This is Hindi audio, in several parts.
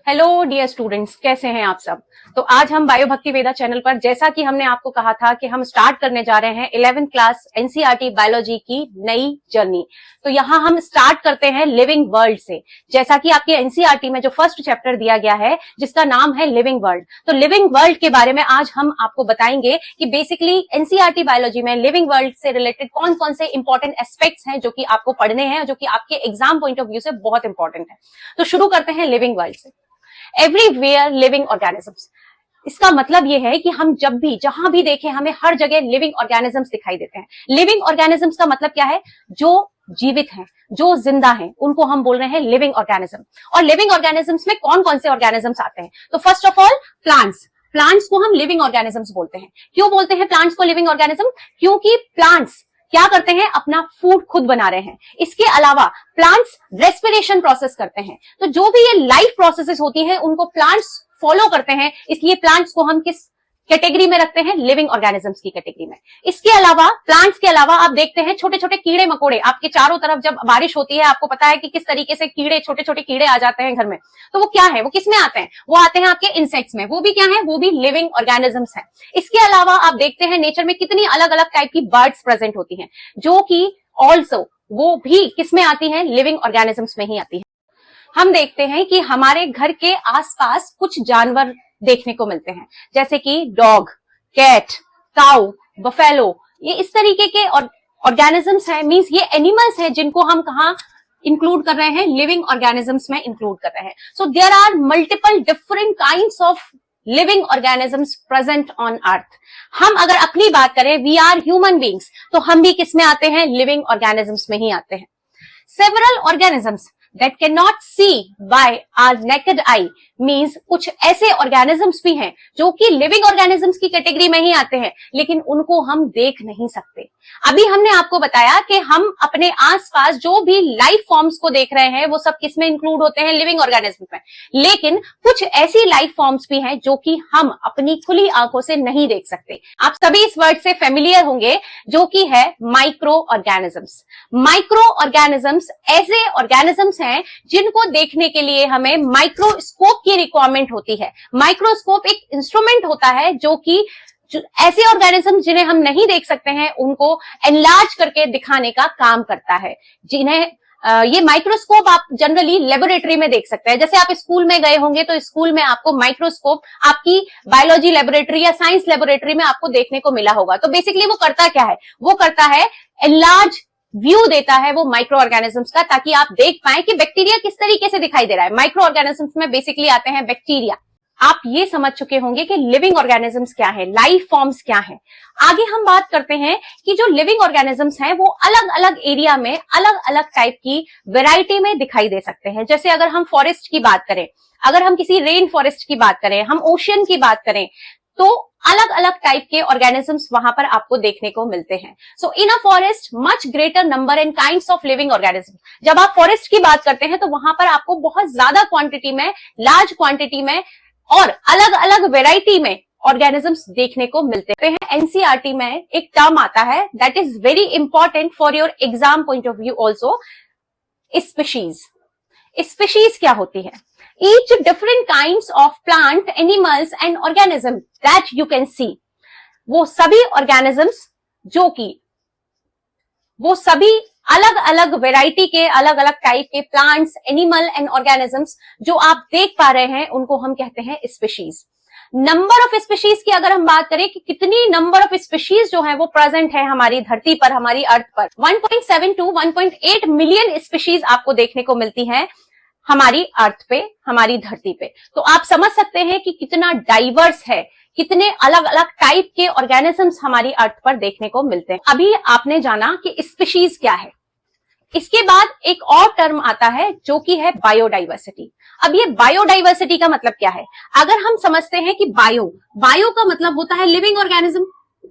हेलो डियर स्टूडेंट्स, कैसे हैं आप सब। तो आज हम बायो भक्ति वेदा चैनल पर, जैसा कि हमने आपको कहा था कि हम स्टार्ट करने जा रहे हैं 11th क्लास एनसीईआरटी बायोलॉजी की नई जर्नी। तो यहाँ हम स्टार्ट करते हैं लिविंग वर्ल्ड से। जैसा कि आपके एनसीईआरटी में जो फर्स्ट चैप्टर दिया गया है जिसका नाम है लिविंग वर्ल्ड, तो लिविंग वर्ल्ड के बारे में आज हम आपको बताएंगे कि बेसिकली एनसीईआरटी बायोलॉजी में लिविंग वर्ल्ड से रिलेटेड कौन कौन से इंपॉर्टेंट एस्पेक्ट्स हैं जो कि आपको पढ़ने हैं, जो कि आपके एग्जाम पॉइंट ऑफ व्यू से बहुत इंपॉर्टेंट है। तो शुरू करते हैं लिविंग वर्ल्ड से। एवरीवेयर लिविंग ऑर्गेनिजम्स, इसका मतलब यह है कि हम जब भी जहां भी देखें हमें हर जगह लिविंग ऑर्गेनिजम्स दिखाई देते हैं। लिविंग ऑर्गेनिजम्स का मतलब क्या है? जो जीवित हैं, जो जिंदा हैं, उनको हम बोल रहे हैं लिविंग ऑर्गेनिज्म। और लिविंग ऑर्गेनिजम्स में कौन कौन से ऑर्गेनिजम्स आते हैं? तो फर्स्ट ऑफ ऑल प्लांट्स को हम लिविंग ऑर्गेनिजम्स बोलते हैं। क्यों बोलते हैं प्लांट्स को लिविंग ऑर्गेनिज्म? क्योंकि प्लांट्स क्या करते हैं? अपना फूड खुद बना रहे हैं। इसके अलावा प्लांट्स रेस्पिरेशन प्रोसेस करते हैं। तो जो भी ये लाइफ प्रोसेसेस होती हैं उनको प्लांट्स फॉलो करते हैं, इसलिए प्लांट्स को हम किस कैटेगरी में रखते हैं? लिविंग ऑर्गेनिजम्स की कैटेगरी में। इसके अलावा प्लांट्स के अलावा आप देखते हैं छोटे छोटे कीड़े मकोड़े आपके चारों तरफ। जब बारिश होती है आपको पता है कि किस तरीके से कीड़े, छोटे छोटे कीड़े आ जाते हैं घर में। तो वो क्या है? वो किस में आते हैं? वो आते हैं आपके इंसेक्ट्स में। वो भी क्या है? वो भी लिविंग ऑर्गेनिजम्स हैं। इसके अलावा आप देखते हैं नेचर में कितनी अलग अलग टाइप की बर्ड्स प्रेजेंट होती हैं, जो कि ऑल्सो वो भी किस में आती हैं? लिविंग ऑर्गेनिजम्स में ही आती है। हम देखते हैं कि हमारे घर के आसपास कुछ जानवर देखने को मिलते हैं, जैसे कि डॉग, कैट, काउ, बफेलो। ये इस तरीके के ऑर्गेनिजम्स हैं, मींस ये एनिमल्स हैं जिनको हम कहां इंक्लूड कर रहे हैं? लिविंग ऑर्गेनिजम्स में इंक्लूड कर रहे हैं। So there are multiple different kinds of living organisms present on earth. हम अगर अपनी बात करें, वी आर ह्यूमन बींग्स, तो हम भी किस में आते हैं? लिविंग ऑर्गेनिजम्स में ही आते हैं। Several organisms that cannot see by our naked eye means कुछ ऐसे ऑर्गेनिजम्स भी हैं जो कि लिविंग ऑर्गेनिजम्स की कैटेगरी में ही आते हैं, लेकिन उनको हम देख नहीं सकते। अभी हमने आपको बताया कि हम अपने आसपास जो भी लाइफ फॉर्म्स को देख रहे हैं वो सब किस में इंक्लूड होते हैं? लिविंग ऑर्गेनिजम्स में। लेकिन कुछ ऐसी लाइफ फॉर्म्स भी हैं जो कि हम अपनी खुली आंखों से नहीं देख सकते। आप सभी इस वर्ड से फेमिलियर होंगे, जो कि है माइक्रो ऑर्गेनिजम्स। माइक्रो ऑर्गेनिजम्स ऐसे ऑर्गेनिजम्स हैं जिनको देखने के लिए हमें माइक्रोस्कोप की रिक्वायरमेंट होती है। माइक्रोस्कोप एक इंस्ट्रूमेंट होता है जो कि ऐसे ऑर्गेनिज्म जिन्हें हम नहीं देख सकते हैं उनको एनलार्ज करके दिखाने का काम करता है। जिन्हें ये माइक्रोस्कोप आप जनरली लेबोरेटरी में देख सकते हैं। जैसे आप स्कूल में गए होंगे तो स्कूल में आपको माइक्रोस्कोप आपकी बायोलॉजी लेबोरेटरी या साइंस लेबोरेटरी में आपको देखने को मिला होगा। तो बेसिकली वो करता क्या है? वो करता है एनलार्ज व्यू देता है वो माइक्रो ऑर्गेनिजम्स का, ताकि आप देख पाएं कि बैक्टीरिया किस तरीके से दिखाई दे रहा है। माइक्रो ऑर्गेनिजम्स में बेसिकली आते हैं बैक्टीरिया। आप ये समझ चुके होंगे कि लिविंग ऑर्गेनिजम्स क्या है, लाइफ फॉर्म्स क्या है। आगे हम बात करते हैं कि जो लिविंग ऑर्गेनिजम्स हैं वो अलग अलग एरिया में अलग अलग टाइप की वैरायटी में दिखाई दे सकते हैं। जैसे अगर हम फॉरेस्ट की बात करें, अगर हम किसी रेन फॉरेस्ट की बात करें, हम ओशियन की बात करें, तो अलग अलग टाइप के ऑर्गेनिजम्स वहां पर आपको देखने को मिलते हैं। So in a forest much greater number and kinds of living organisms. जब आप फॉरेस्ट की बात करते हैं तो वहां पर आपको बहुत ज्यादा क्वांटिटी में, लार्ज क्वांटिटी में और अलग अलग वेराइटी में ऑर्गेनिजम्स देखने को मिलते हैं। एनसीईआरटी में एक टर्म आता है that is very important for your exam point of view also, species. Species क्या होती है? Each different kinds of plant, animals and organisms that you can see. वो सभी organisms जो कि वो सभी अलग अलग वेराइटी के, अलग अलग टाइप के प्लांट्स, एनिमल एंड ऑर्गेनिजम्स जो आप देख पा रहे हैं उनको हम कहते हैं स्पीशीज। नंबर ऑफ स्पीशीज की अगर हम बात करें कि कितनी नंबर ऑफ स्पीशीज जो है वो प्रेजेंट है हमारी धरती पर, हमारी अर्थ पर, 1.7 to 1.8 मिलियन स्पीशीज आपको देखने को मिलती हैं हमारी अर्थ पे, हमारी धरती पे। तो आप समझ सकते हैं कि कितना डाइवर्स है, कितने अलग अलग टाइप के ऑर्गेनिजम्स हमारी अर्थ पर देखने को मिलते हैं। अभी आपने जाना कि स्पीशीज क्या है। इसके बाद एक और टर्म आता है जो कि है बायोडाइवर्सिटी। अब ये बायोडाइवर्सिटी का मतलब क्या है? अगर हम समझते हैं कि बायो का मतलब होता है living organism,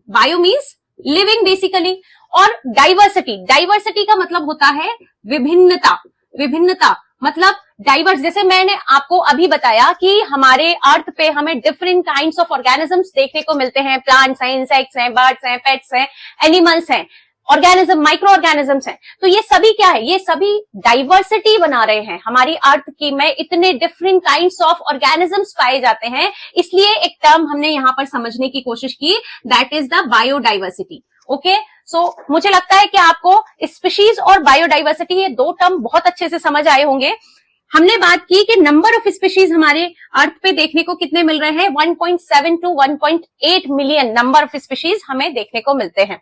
bio means living basically, और डाइवर्सिटी का मतलब होता है विभिन्नता मतलब डाइवर्स। जैसे मैंने आपको अभी बताया कि हमारे अर्थ पे हमें डिफरेंट काइंड्स ऑफ ऑर्गेनिजम्स देखने को मिलते हैं। प्लांट्स हैं, इंसेक्ट्स हैं, बर्ड्स हैं, पेट्स हैं, एनिमल्स हैं। ऑर्गेनिज्म, माइक्रो ऑर्गेनिजम्स हैं। तो ये सभी क्या है, ये सभी डाइवर्सिटी बना रहे हैं हमारी अर्थ की में। इतने डिफरेंट काइंड्स ऑफ ऑर्गेनिजम्स पाए जाते हैं, इसलिए एक टर्म हमने यहां पर समझने की कोशिश की, that is the biodiversity. Okay, so मुझे लगता है कि आपको स्पीशीज और बायोडाइवर्सिटी ये दो टर्म बहुत अच्छे से समझ आए होंगे। हमने बात की कि नंबर ऑफ स्पीशीज हमारे अर्थ पे देखने को कितने मिल रहे हैं, 1.7 to 1.8 million number of species हमें देखने को मिलते हैं।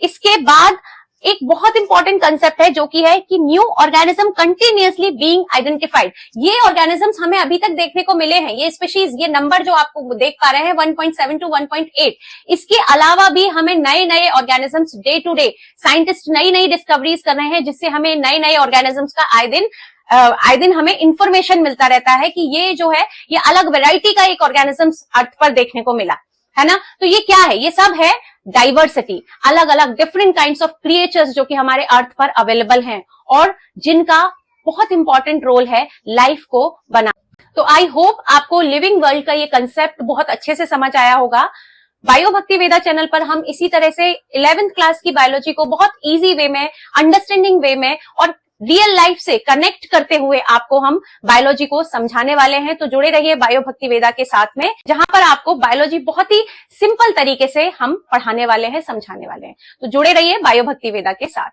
इसके बाद एक बहुत इंपॉर्टेंट कंसेप्ट है जो कि है कि new organism continuously being identified. ये ऑर्गेनिजम्स हमें अभी तक देखने को मिले हैं, ये स्पीशीज, ये नंबर जो आपको देख पा रहे हैं 1.7 टू 1.8। इसके अलावा भी हमें नए नए organisms day to day scientist नई नई डिस्कवरीज कर रहे हैं, जिससे हमें नए नए ऑर्गेनिजम्स का आए दिन हमें इंफॉर्मेशन मिलता रहता है कि ये जो है ये अलग वैरायटी का एक ऑर्गेनिजम्स अर्थ पर देखने को मिला है ना। तो ये क्या है, ये सब है डाइवर्सिटी, अलग अलग डिफरेंट काइंड्स ऑफ क्रिएचर्स जो कि हमारे अर्थ पर अवेलेबल हैं और जिनका बहुत इंपॉर्टेंट रोल है लाइफ को बना। तो आई होप आपको लिविंग वर्ल्ड का ये कंसेप्ट बहुत अच्छे से समझ आया होगा। बायो भक्ति वेदा चैनल पर हम इसी तरह से 11th क्लास की बायोलॉजी को बहुत इजी वे में, अंडरस्टैंडिंग वे में और रियल लाइफ से कनेक्ट करते हुए आपको हम बायोलॉजी को समझाने वाले हैं। तो जुड़े रहिए बायो भक्ति वेदा के साथ में, जहां पर आपको बायोलॉजी बहुत ही सिंपल तरीके से हम पढ़ाने वाले हैं, समझाने वाले हैं। तो जुड़े रहिए बायो भक्ति वेदा के साथ।